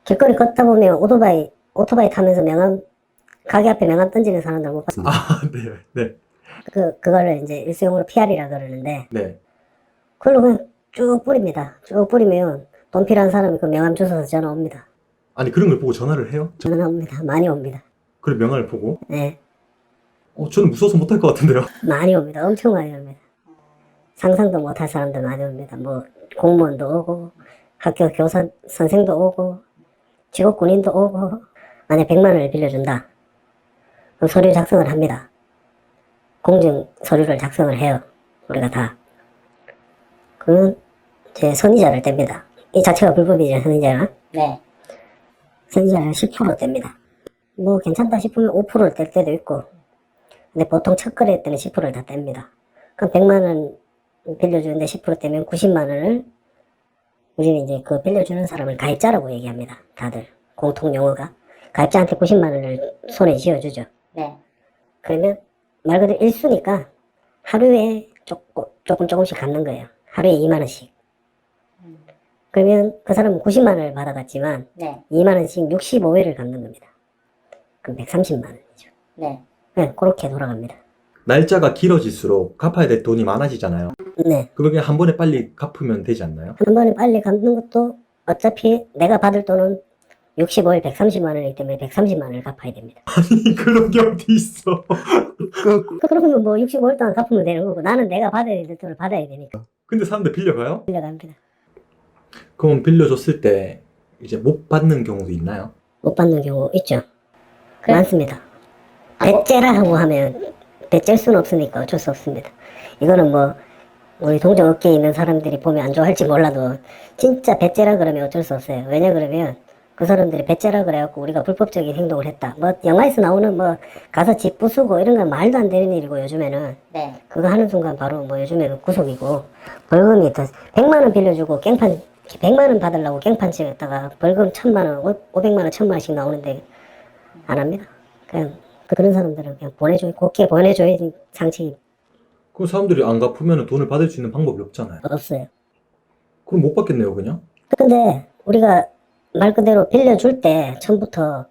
길거리 걷다 보면 오토바이 타면서 가게 앞에 명함 던지는 사람들 못 봤습니다. 아, 네, 네, 그거를 이제 일수용으로 PR이라 그러는데, 네. 그걸로 그냥 쭉 뿌립니다. 쭉 뿌리면 돈 필요한 사람이 그 명함 주워서 전화 옵니다. 아니, 그런 걸 보고 전화를 해요? 전화 옵니다. 많이 옵니다. 그래, 명함을 보고? 네. 저는 무서워서 못할 것 같은데요. 많이 옵니다. 엄청 많이 옵니다. 상상도 못할 사람들 많이 옵니다. 뭐, 공무원도 오고, 학교 교사, 선생도 오고, 직업 군인도 오고, 만약 100만 원을 빌려준다. 그럼 서류 작성을 합니다. 공증 서류를 작성을 해요. 우리가 다. 그러면 제 선의자를 뗍니다. 이 자체가 불법이죠, 선의자가. 네. 선의자가 10% 뗍니다. 뭐 괜찮다 싶으면 5%를 뗄 때도 있고, 근데 보통 첫 거래 때는 10%를 다 뗍니다. 그럼 100만 원 빌려주는데 10% 떼면 90만 원을 우리는 이제 그 빌려주는 사람을 가입자라고 얘기합니다. 다들 공통 용어가 가입자한테 90만 원을 손에 쥐어주죠. 네. 그러면 말 그대로 일수니까 하루에 조금씩 갚는 거예요. 하루에 2만 원씩. 그러면 그 사람은 90만 원을 받아갔지만 네. 2만 원씩 65회를 갚는 겁니다. 그럼 130만 원이죠. 네. 네, 그렇게 돌아갑니다. 날짜가 길어질수록 갚아야 될 돈이 많아지잖아요. 네. 그걸 그냥 한 번에 빨리 갚으면 되지 않나요? 한 번에 빨리 갚는 것도 어차피 내가 받을 돈은 65일 130만 원이기 때문에 130만 원을 갚아야 됩니다. 그런 게 어디 있어. 그러면 뭐 65일 동안 갚으면 되는 거고 나는 내가 받아야 될 돈을 받아야 되니까 근데 사람들 빌려가요? 빌려갑니다. 그럼 빌려줬을 때 이제 못 받는 경우도 있나요? 못 받는 경우 있죠. 그래? 많습니다. 배째라 하고 하면 배째일 수는 없으니까 어쩔 수 없습니다. 이거는 뭐 우리 동종업계에 있는 사람들이 보면 안 좋아할지 몰라도 진짜 배째라 그러면 어쩔 수 없어요. 왜냐 그러면 그 사람들이 배째라 그래갖고 우리가 불법적인 행동을 했다. 뭐 영화에서 나오는 뭐 가서 집 부수고 이런 건 말도 안 되는 일이고 요즘에는 네. 그거 하는 순간 바로 뭐 요즘에는 구속이고 벌금이 더 100만 원 빌려주고 100만 원 받으려고 깽판 치겠다가 벌금 1000만 원, 500만 원, 1000만 원씩 나오는데 안 합니다. 그냥 그런 사람들은 그냥 곱게 보내줘야지 상책이 그럼 사람들이 안 갚으면 돈을 받을 수 있는 방법이 없잖아요. 없어요. 그럼 못 받겠네요, 그냥? 근데 우리가 말 그대로 빌려줄 때 처음부터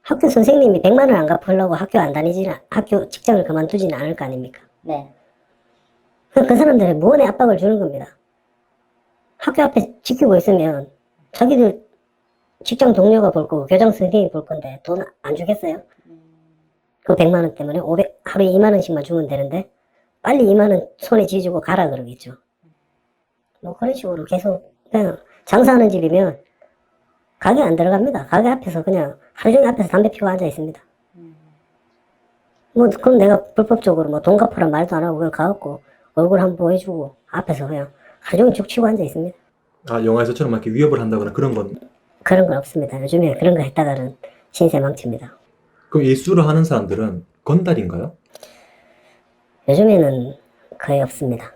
학교 선생님이 100만 원 안 갚으려고 학교 직장을 그만두지는 않을 거 아닙니까? 네. 그 사람들이 무언의 압박을 주는 겁니다. 학교 앞에 지키고 있으면 자기들 직장 동료가 볼 거고 교장 선생님이 볼 건데 돈 안 주겠어요? 그 100만 원 때문에 하루에 2만 원씩만 주면 되는데 빨리 2만 원 손에 쥐주고 가라 그러겠죠. 뭐 그런 식으로 계속 그냥 장사하는 집이면 가게 안 들어갑니다. 가게 앞에서 그냥 하루 종일 앞에서 담배 피고 앉아 있습니다. 뭐 그럼 내가 불법적으로 뭐 돈 갚으란 말도 안 하고 그냥 가갖고 얼굴 한번 보여주고 앞에서 그냥 하루 종일 죽치고 앉아 있습니다. 아, 영화에서처럼 막 이렇게 위협을 한다거나 그런 건. 그런 건 없습니다. 요즘에 그런 거 했다가는 신세 망칩니다. 그럼 예술을 하는 사람들은 건달인가요? 요즘에는 거의 없습니다.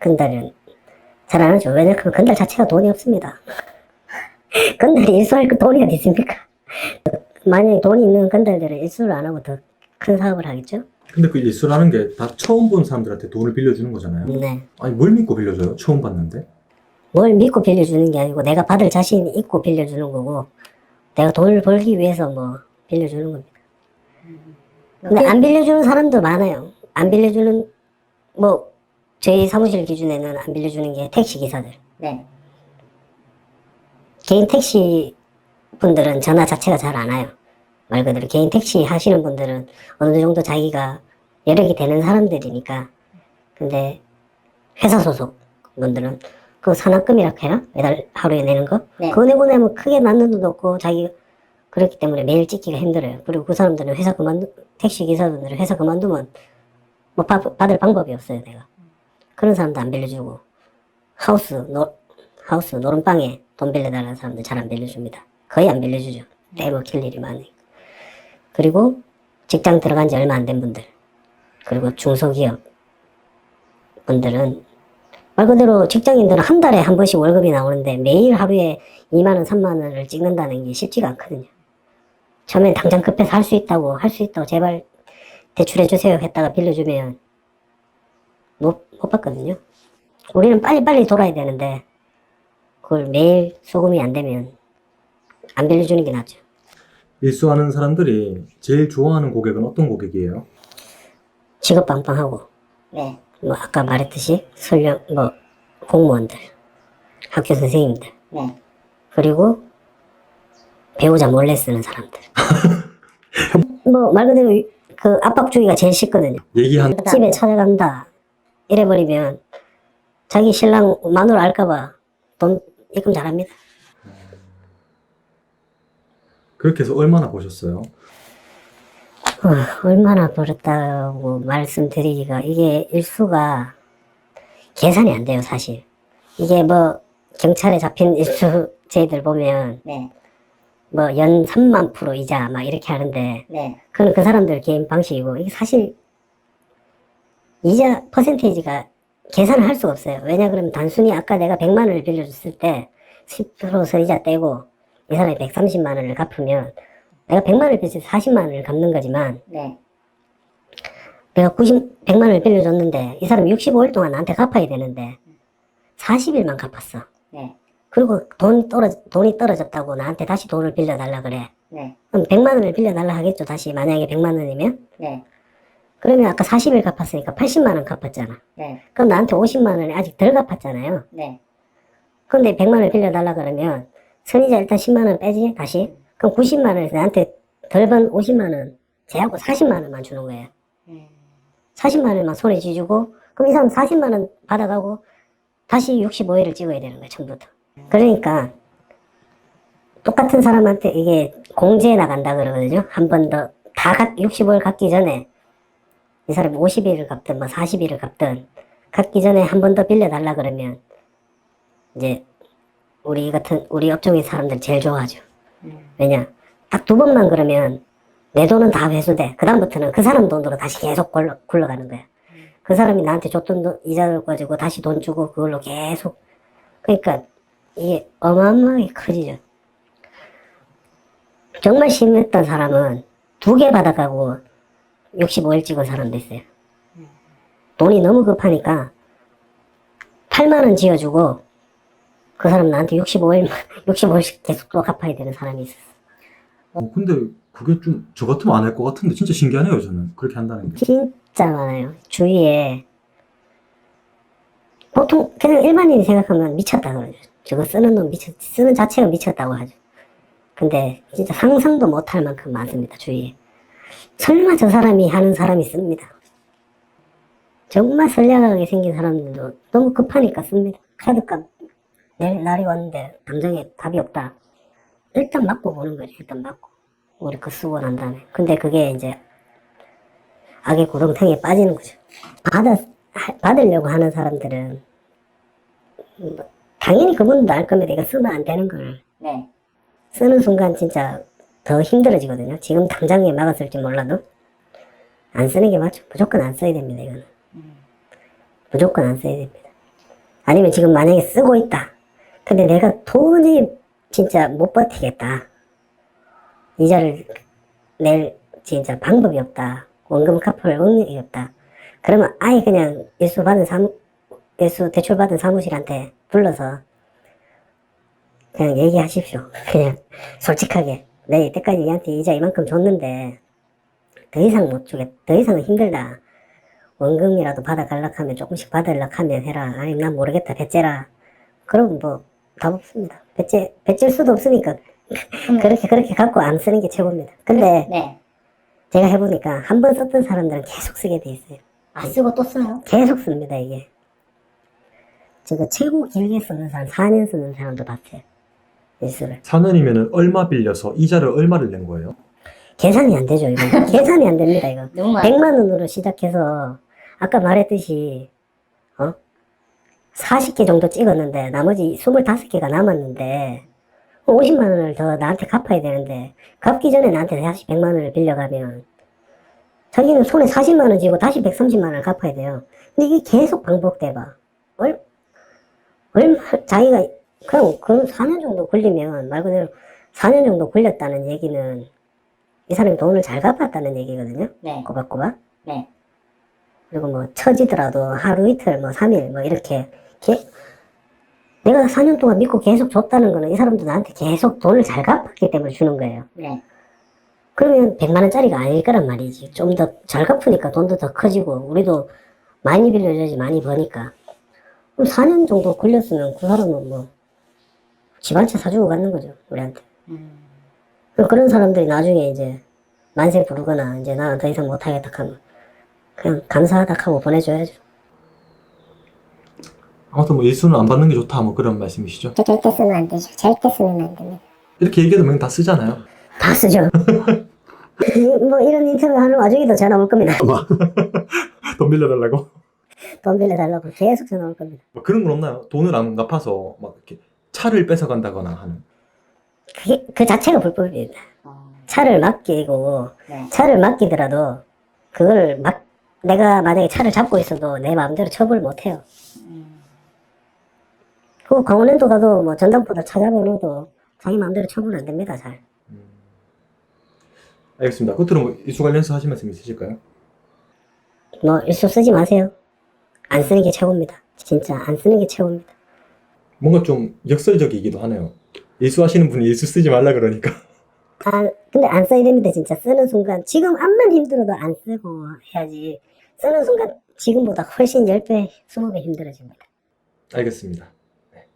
건달은 잘 안 하죠. 왜냐면 건달 자체가 돈이 없습니다. 건달이 일수할 그 돈이 어디 있습니까? 만약에 돈이 있는 건달들은 일수를 안 하고 더 큰 사업을 하겠죠? 근데 그 예술하는 게 다 처음 본 사람들한테 돈을 빌려주는 거잖아요. 네. 아니, 뭘 믿고 빌려줘요? 처음 봤는데? 뭘 믿고 빌려주는 게 아니고 내가 받을 자신이 있고 빌려주는 거고 내가 돈을 벌기 위해서 뭐 빌려주는 겁니다. 근데 안 빌려주는 사람도 많아요. 안 빌려주는 뭐 저희 사무실 기준에는 안 빌려주는 게 택시 기사들. 네. 개인 택시 분들은 전화 자체가 잘 안 와요. 말 그대로 개인 택시 하시는 분들은 어느 정도 자기가 여력이 되는 사람들이니까. 근데 회사 소속 분들은 그 산학금이라고 해라? 매달 하루에 내는 거? 네. 그거 내고 나면 크게 맞는 돈도 없고 자기 그렇기 때문에 매일 찍기가 힘들어요. 그리고 그 사람들은 택시 기사분들은 회사 그만두면 뭐 받을 방법이 없어요, 내가. 그런 사람도 안 빌려주고 하우스 노름방에 돈 빌려달라는 사람들 잘 안 빌려줍니다. 거의 안 빌려주죠. 떼먹힐 일이 많으니까. 그리고 직장 들어간 지 얼마 안 된 분들 그리고 중소기업 분들은 말 그대로 직장인들은 한 달에 한 번씩 월급이 나오는데 매일 하루에 2만 원, 3만 원을 찍는다는 게 쉽지가 않거든요. 처음엔 당장 급해서 할 수 있다고 제발 대출해 주세요 했다가 빌려주면 못 받거든요. 우리는 빨리빨리 돌아야 되는데 그걸 매일 소금이 안 되면 안 빌려주는 게 낫죠. 일수하는 사람들이 제일 좋아하는 고객은 어떤 고객이에요? 직업 빵빵하고, 네. 뭐 아까 말했듯이 뭐 공무원들, 학교 선생님들, 네. 그리고 배우자 몰래 쓰는 사람들. 뭐 말 그대로 그 압박 주기가 제일 쉽거든요. 얘기한 집에 찾아간다 이래버리면 자기 신랑 마누라 알까봐 돈 입금 잘합니다. 그렇게 해서 얼마나 버셨어요? 얼마나 벌었다고 말씀드리기가, 이게 일수가 계산이 안 돼요, 사실. 이게 뭐 경찰에 잡힌 일수제들 보면 네. 뭐 연 3만 프로 이자 막 이렇게 하는데, 네. 그건 그 사람들 개인 방식이고, 이게 사실 이자 퍼센테이지가 계산을 할 수가 없어요. 왜냐 그러면 단순히 아까 내가 100만 원을 빌려줬을 때 10% 서이자 떼고 이 사람이 130만 원을 갚으면 내가 100만 원을 빌려서 40만 원을 갚는 거지만, 네. 내가 100만 원을 빌려줬는데 이 사람이 65일 동안 나한테 갚아야 되는데 40일만 갚았어. 네. 그리고 돈이 떨어졌다고 나한테 다시 돈을 빌려달라 그래. 네. 그럼 100만 원을 빌려달라 하겠죠, 다시. 만약에 100만 원이면. 네. 그러면 아까 40일 갚았으니까 80만 원 갚았잖아. 네. 그럼 나한테 50만 원이 아직 덜 갚았잖아요. 네. 그런데 100만 원을 빌려달라 그러면 선이자 일단 10만 원 빼지, 다시. 그럼 90만 원에서 나한테 덜 번 50만 원 제하고 40만 원만 주는 거예요. 40만 원만 손에 쥐주고, 그럼 이 사람 40만 원 받아가고 다시 65일을 찍어야 되는 거예요, 처음부터. 그러니까 똑같은 사람한테 이게 공제해 나간다 그러거든요. 한 번 더 다 65일 갚기 전에 이 사람이 50일을 갚든 뭐 40일을 갚든 갚기 전에 한 번 더 빌려달라 그러면 이제 우리 업종의 사람들 제일 좋아하죠. 왜냐, 딱 2번만 그러면 내 돈은 다 회수돼. 그 다음부터는 그 사람 돈으로 다시 계속 굴러가는 거야. 그 사람이 나한테 줬던 돈 이자를 가지고 다시 돈 주고 그걸로 계속. 그러니까 이게 어마어마하게 커지죠. 정말 심했던 사람은 2개 받아가고 65일 찍은 사람도 있어요. 돈이 너무 급하니까 8만 원 지어주고 그 사람 나한테 65일씩 계속 또 갚아야 되는 사람이 있었어. 근데 그게 좀 저 같으면 안 할 것 같은데 진짜 신기하네요, 저는. 그렇게 한다는 게. 진짜 많아요. 주위에 보통 그냥 일반인이 생각하면 미쳤다 그러죠. 저거 쓰는 놈 쓰는 자체가 미쳤다고 하죠. 근데 진짜 상상도 못할 만큼 많습니다, 주위에. 설마 저 사람이 하는 사람이 씁니다. 정말 선량하게 생긴 사람들도 너무 급하니까 씁니다. 카드값 내일 날이 왔는데 당장에 답이 없다. 일단 맞고 보는 거죠. 일단 맞고 우리 거 쓰고 난 다음에. 근데 그게 이제 악의 구렁텅이에 빠지는 거죠. 받으려고 하는 사람들은 당연히 그분도 알 겁니다. 이거 쓰면 안 되는 걸. 네. 쓰는 순간 진짜 더 힘들어지거든요. 지금 당장에 막았을지 몰라도 안 쓰는 게 맞죠. 무조건 안 써야 됩니다. 이거는 무조건 안 써야 됩니다. 아니면 지금 만약에 쓰고 있다. 근데 내가 도저히 진짜 못 버티겠다. 이자를 낼 진짜 방법이 없다. 원금 갚을 능력이 없다. 그러면 아예 그냥 일수 대출 받은 사무실한테 불러서 그냥 얘기하십시오. 그냥 솔직하게 내 이때까지 얘한테 이자 이만큼 줬는데 더 이상 못 주겠다. 더 이상은 힘들다. 원금이라도 받아갈락 하면 조금씩 받으려고 하면 해라. 아니 난 모르겠다. 배째라. 그럼 뭐 답 없습니다. 배째일 수도 없으니까 그렇게 갖고 안 쓰는 게 최고입니다. 근데 네. 제가 해보니까 한 번 썼던 사람들은 계속 쓰게 돼 있어요. 아, 쓰고 또 써요? 계속 씁니다, 이게. 제가 최고 길게 쓰는 사람, 4년 쓰는 사람도 봤어요. 일수를. 4년이면 얼마 빌려서 이자를 얼마를 낸 거예요? 계산이 안 되죠, 이건. 계산이 안 됩니다, 이거. 너무 많아. 100만 원으로 시작해서, 아까 말했듯이, 40개 정도 찍었는데, 나머지 25개가 남았는데, 50만 원을 더 나한테 갚아야 되는데, 갚기 전에 나한테 다시 100만 원을 빌려가면, 자기는 손에 40만 원 쥐고 다시 130만 원을 갚아야 돼요. 근데 이게 계속 반복돼봐. 자기가, 그냥, 4년 정도 걸리면, 말 그대로 4년 정도 걸렸다는 얘기는, 이 사람이 돈을 잘 갚았다는 얘기거든요. 네. 꼬박꼬박. 네. 그리고 뭐, 처지더라도 하루 이틀, 뭐, 3일, 뭐, 이렇게, 내가 4년 동안 믿고 계속 줬다는 거는 이 사람도 나한테 계속 돈을 잘 갚았기 때문에 주는 거예요. 네. 그러면 100만 원짜리가 아닐 거란 말이지. 좀 더 잘 갚으니까 돈도 더 커지고 우리도 많이 빌려줘야지 많이 버니까. 그럼 4년 정도 걸렸으면 그 사람은 뭐 집 한 채 사주고 갔는 거죠, 우리한테. 그럼 그런 사람들이 나중에 이제 만세 부르거나 이제 나는 더 이상 못하겠다 하면 그냥 감사하다 하고 보내줘야죠. 아무튼 뭐 일수는 안 받는 게 좋다 뭐 그런 말씀이시죠? 절대 쓰면 안 되죠. 절대 쓰면 안 됩니다. 이렇게 얘기해도 다 쓰잖아요. 다 쓰죠. 뭐 이런 인터뷰 하는 와중에도 전화 올 겁니다. 돈 빌려달라고? 돈 빌려달라고 계속 전화 올 겁니다. 뭐 그런 건 없나요? 돈을 안 갚아서 막 이렇게 차를 뺏어간다거나 하는. 그게 그 자체가 불법입니다. 차를 맡기고 네. 차를 맡기더라도 그걸 막 내가 만약에 차를 잡고 있어도 내 마음대로 처벌 못 해요. 그 강원랜드 가도 뭐 전담보다 찾아보고도 자기 마음대로 처벌 안 됩니다. 잘. 알겠습니다. 끝으로 뭐 일수 관련해서 하실 말씀 있으실까요? 뭐 일수 쓰지 마세요. 안 쓰는 게 최고입니다. 진짜 안 쓰는 게 최고입니다. 뭔가 좀 역설적이기도 하네요. 일수 하시는 분이 일수 쓰지 말라 그러니까. 근데 안 써야 됩니다. 진짜 쓰는 순간 지금 암만 힘들어도 안 쓰고 해야지. 쓰는 순간 지금보다 훨씬 10배, 20배 힘들어집니다. 알겠습니다. 네.